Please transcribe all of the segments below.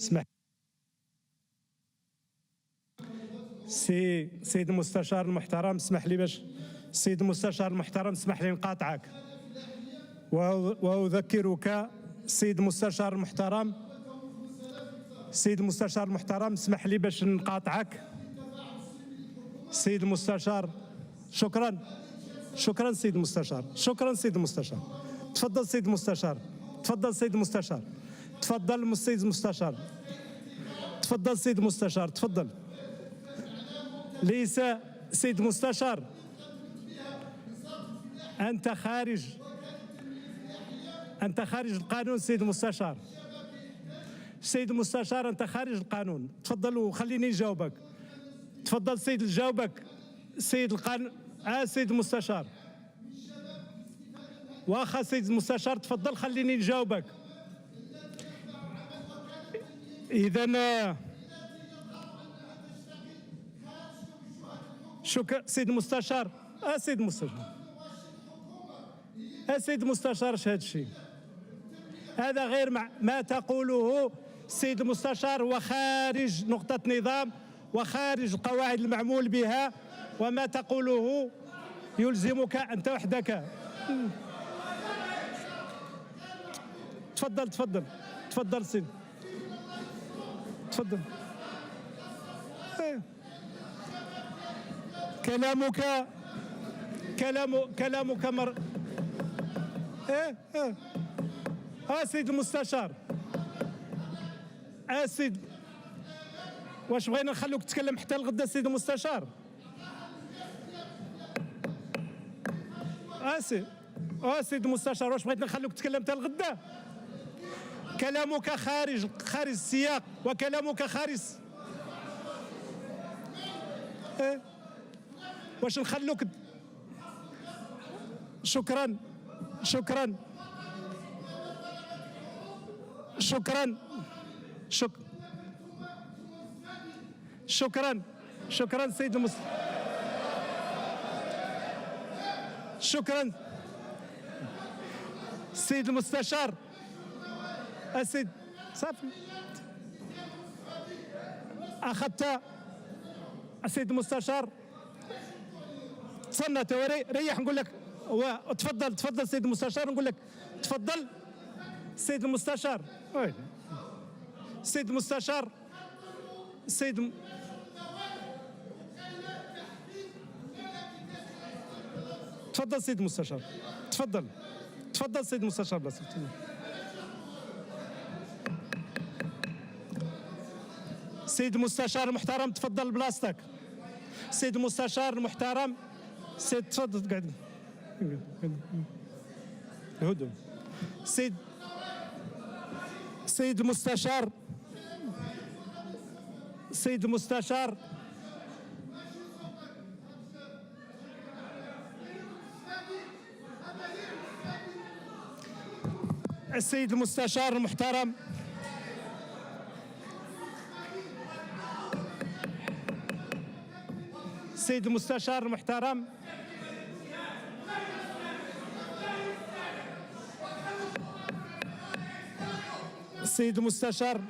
اسمح سيد المستشار المحترم، اسمح لي باش السيد المستشار المحترم اسمح لي نقاطعك وأذكرك. السيد المستشار المحترم، السيد المستشار المحترم اسمح لي باش نقاطعك. السيد المستشار، شكرا سيد المستشار، شكرا سيد المستشار. تفضل سيد المستشار، تفضل سيد المستشار، تفضل السيد المستشار، تفضل سيد المستشار، تفضل. ليس سيد المستشار، أنت خارج القانون سيد المستشار. سيد المستشار أنت خارج القانون، تفضل وخليني نجاوبك. تفضل سيد نجاوبك. سيد القانون سيد المستشار، واخا سيد المستشار تفضل خليني نجاوبك. إذا شكرا سيد المستشار. سيد المستشار، سيد المستشار، اش هذا الشيء؟ هذا غير ما تقوله سيد المستشار، وخارج نقطة نظام وخارج القواعد المعمول بها، وما تقوله يلزمك أنت وحدك. تفضل تفضل تفضل سيد، تفضل. كلامك سيد المستشار. سيد، واش بغينا نخلوك تتكلم حتى الغدا سيد المستشار؟ سيد المستشار، واش بغيت نخلوك تتكلم حتى الغدا؟ كلامك خارج السياق، وكلامك خارج. واش نخلوك؟ شكرا شكرا شكرا شكرا سيد شكرا سيد المستشار. السيد صافي أخذت. السيد المستشار تصنت ريح نقول لك. تفضل سيد المستشار، نقول لك تفضل سيد المستشار. سيد المستشار، تفضل سيد المستشار، تفضل سيد المستشار بلاصتك. سيد المستشار المحترم تفضل بلاصتك. سيد المستشار المحترم، تفضل قاعد. هدوء. سيد المستشار، السيد المستشار المحترم، السيد المستشار المحترم، السيد المستشار،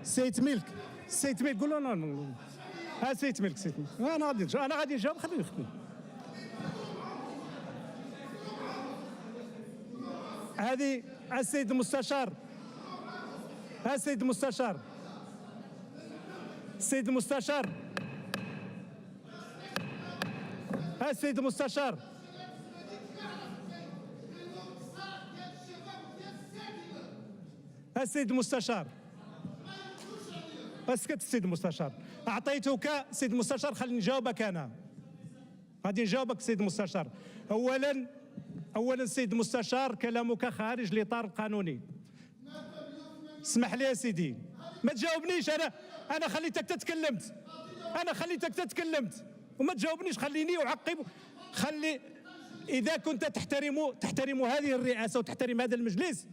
سيد ملك قول له. سيد ملك انا غادي نجاوب، خليه يخدم. هذه السيد المستشار، السيد المستشار، السيد المستشار، السيد المستشار، السيد المستشار، اسكت السيد المستشار. اعطيتك سيد المستشار، خليني نجاوبك. انا غادي نجاوبك سيد المستشار. اولا سيد المستشار، كلامك خارج الاطار القانوني. اسمح لي يا سيدي، ما تجاوبنيش. انا خليتك تتكلمت، وما تجاوبنيش. خليني اعقب. اذا كنت تحترم هذه الرئاسه وتحترم هذا المجلس،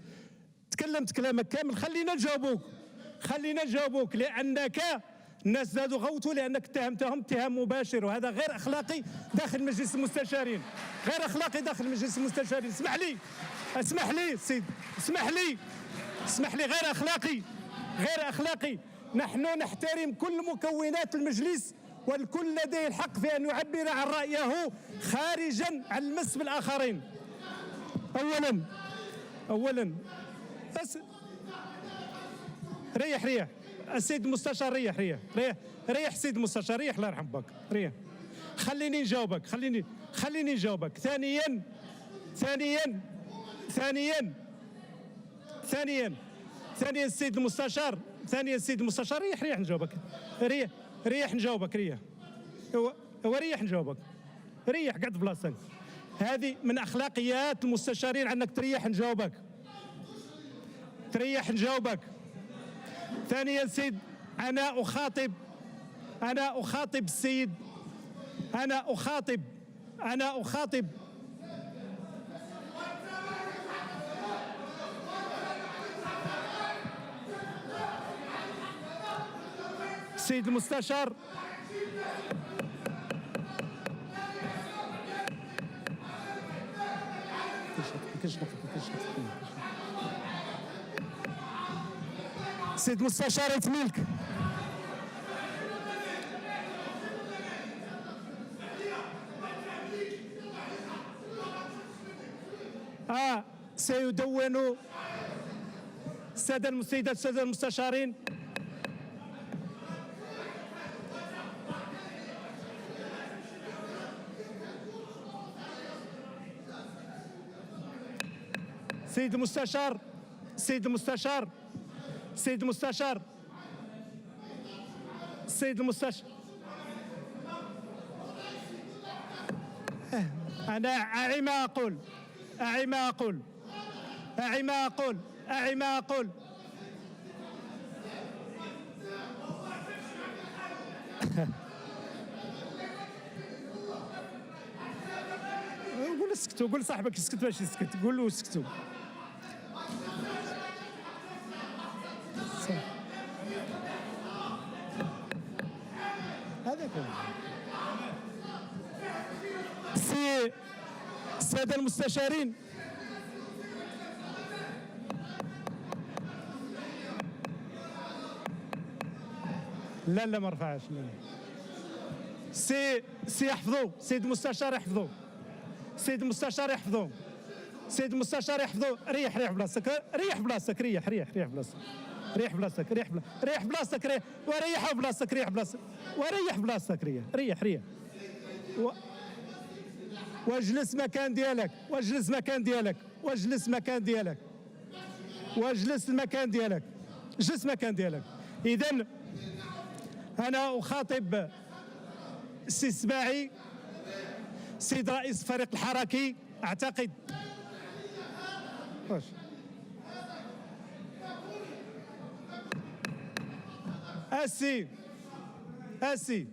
تكلمت كلامك كامل، خلينا نجاوبوك لانك الناس زادوا غوتوا لانك اتهمتهم اتهام مباشر، وهذا غير اخلاقي داخل مجلس المستشارين، غير اخلاقي داخل مجلس المستشارين. اسمح لي غير اخلاقي. نحن نحترم كل مكونات المجلس، والكل لديه الحق في ان يعبر عن رايه خارجا عن المس بالاخرين. اولا بس ريح السيد المستشار، ريح السيد المستشار، ريح الله يرحم باك، ريح. خليني نجاوبك. ثانيا السيد المستشار، ريح نجاوبك. ريح نجاوبك. قعد في بلاصتك. هذه من اخلاقيات المستشارين انك تريح نجاوبك. ثانيا سيد، انا اخاطب السيد، انا اخاطب السيد المستشار. سيد المستشار يتملك. سيدون السادة المستشارين سيد المستشار أنا أعي ما أقول قول اسكتوا، قول صاحبك يسكت باش يسكت، قول له اسكتوا. هذا كله. السادة المستشارين، لا ما رفعش. يحفظوا سيد المستشار، يحفظوا. ريح بلاصتك، ريح بلاصتك. واجلس مكان ديالك. إذن أنا أخاطب السي السباعي، سيد رئيس الفريق الحركي. أعتقد أسي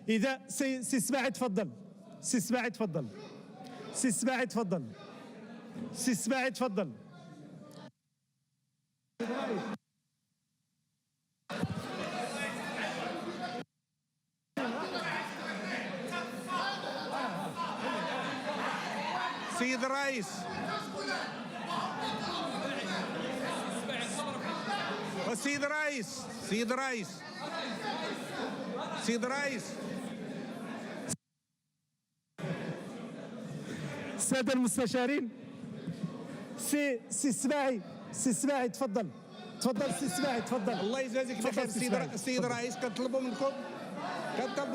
إذا سي السباعي تفضل. سيد الرئيس، السادة المستشارين، سي السباعي تفضل. سي السباعي تفضل. الله يجازيك بخير. السيد الرئيس، كنطلبوا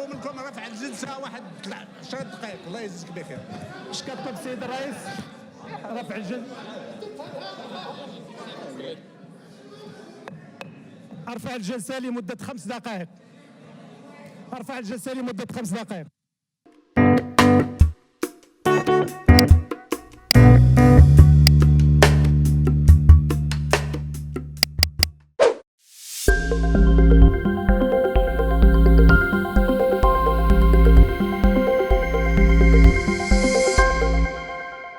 منكم رفع الجلسة 10 دقائق. الله يجازيك بخير. اش كطلب السيد الرئيس؟ رفع الجلسة. ارفع الجلسة لمدة 5 دقائق.